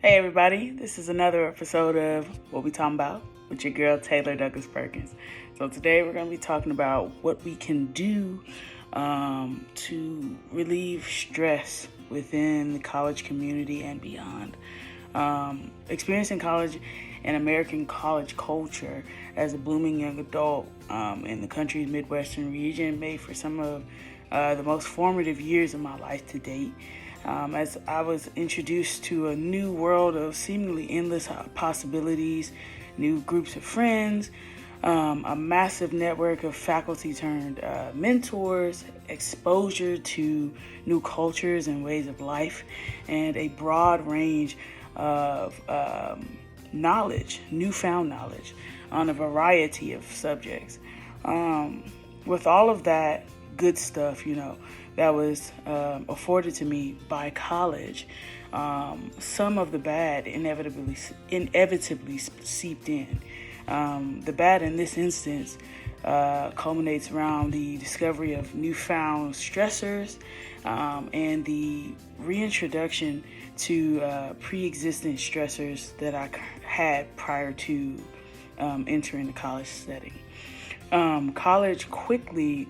Hey everybody, this is another episode of What We Talking About with your girl Taylor Douglas-Perkins. So today we're going to be talking about what we can do to relieve stress within the college community and beyond. Experiencing college and American college culture as a blooming young adult in the country's Midwestern region made for some of the most formative years of my life to date. As I was introduced to a new world of seemingly endless possibilities, new groups of friends, a massive network of faculty turned mentors, exposure to new cultures and ways of life, and a broad range of newfound knowledge on a variety of subjects. With all of that good stuff, that was afforded to me by college, some of the bad inevitably seeped in. The bad in this instance culminates around the discovery of newfound stressors and the reintroduction to pre-existing stressors that I had prior to entering the college setting. College quickly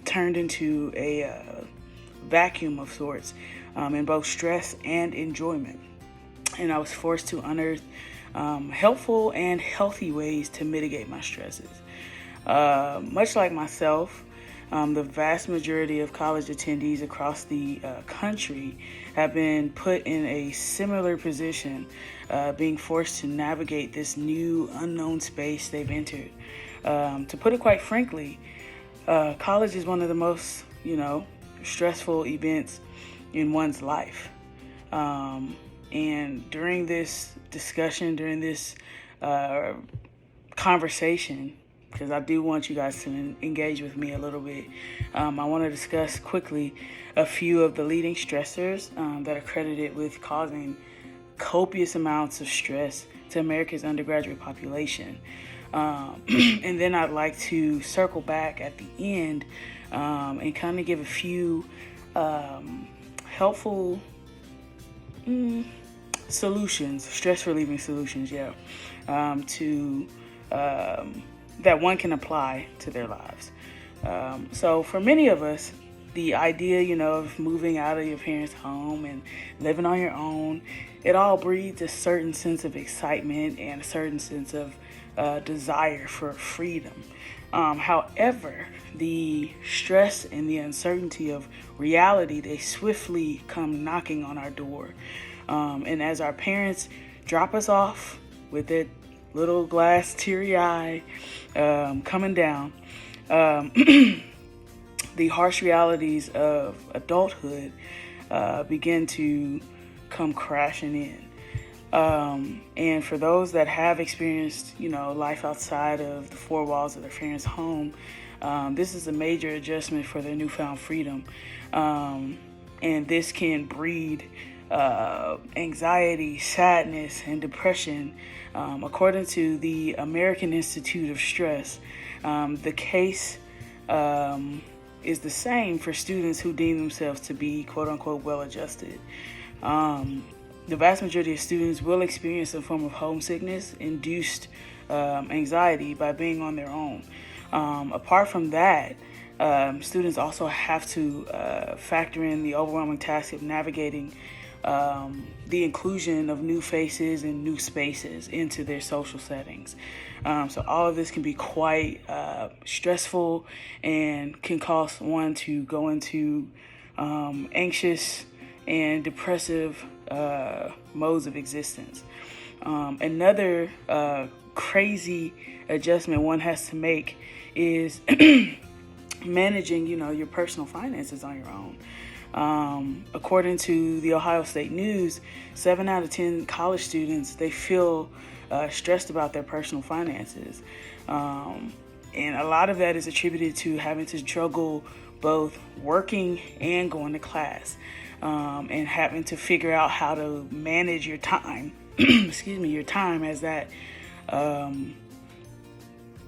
turned into a vacuum of sorts in both stress and enjoyment. And I was forced to unearth helpful and healthy ways to mitigate my stresses. Much like myself, the vast majority of college attendees across the country have been put in a similar position, being forced to navigate this new unknown space they've entered. To put it quite frankly, college is one of the most, stressful events in one's life. And during this discussion, during this conversation, because I do want you guys to engage with me a little bit, I want to discuss quickly a few of the leading stressors that are credited with causing copious amounts of stress to America's undergraduate population. And then I'd like to circle back at the end and kind of give a few helpful solutions, stress relieving solutions, to that one can apply to their lives. So for many of us, the idea, of moving out of your parents' home and living on your own, it all breeds a certain sense of excitement and a certain sense of desire for freedom. However, the stress and the uncertainty of reality, they swiftly come knocking on our door. And as our parents drop us off with that little glass teary eye coming down, the harsh realities of adulthood begin to come crashing in. And for those that have experienced, life outside of the four walls of their parents' home, this is a major adjustment for their newfound freedom. And this can breed anxiety, sadness, and depression. According to the American Institute of Stress, the case is the same for students who deem themselves to be quote-unquote well-adjusted. The vast majority of students will experience some form of homesickness-induced anxiety by being on their own. Apart from that, students also have to factor in the overwhelming task of navigating the inclusion of new faces and new spaces into their social settings. So all of this can be quite stressful and can cause one to go into anxious and depressive modes of existence. Another crazy adjustment one has to make is managing, your personal finances on your own. According to the Ohio State News, 7 out of 10 college students, they feel stressed about their personal finances. And a lot of that is attributed to having to juggle both working and going to class, and having to figure out how to manage your time, your time as that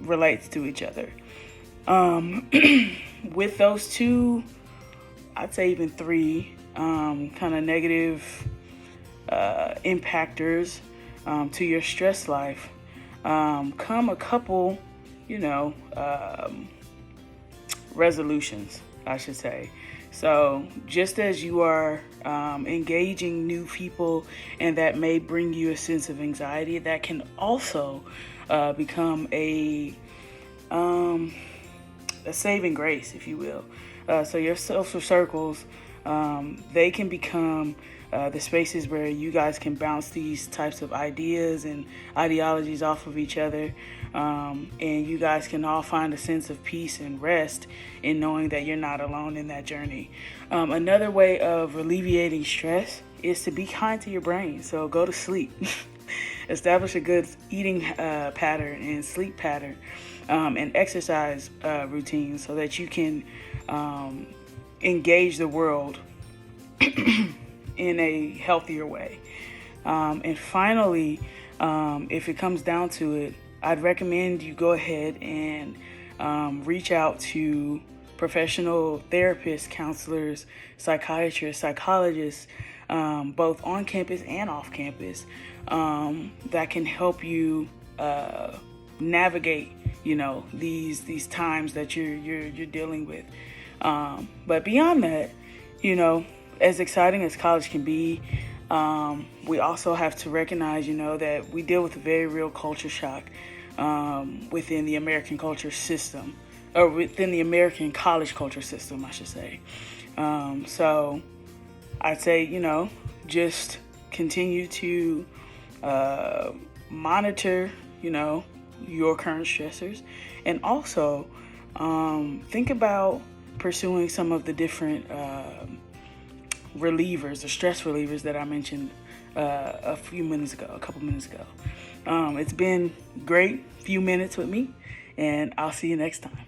relates to each other. With those two, I'd say even three kind of negative impactors to your stress life come a couple, resolutions, I should say. So just as you are engaging new people, and that may bring you a sense of anxiety, that can also become a saving grace, if you will. So your social circles, they can become the spaces where you guys can bounce these types of ideas and ideologies off of each other. And you guys can all find a sense of peace and rest in knowing that you're not alone in that journey. Another way of alleviating stress is to be kind to your brain. So go to sleep. Establish a good eating pattern and sleep pattern and exercise routine so that you can engage the world in a healthier way. And finally, if it comes down to it, I'd recommend you go ahead and reach out to professional therapists, counselors, psychiatrists, psychologists, both on campus and off campus, that can help you navigate, these times that you're dealing with. But beyond that, as exciting as college can be, we also have to recognize, that we deal with a very real culture shock within the American culture system, or within the American college culture system, I should say. So I'd say, just continue to monitor, your current stressors, and also think about pursuing some of the different relievers, the stress relievers that I mentioned a couple minutes ago. It's been great few minutes with me, and I'll see you next time.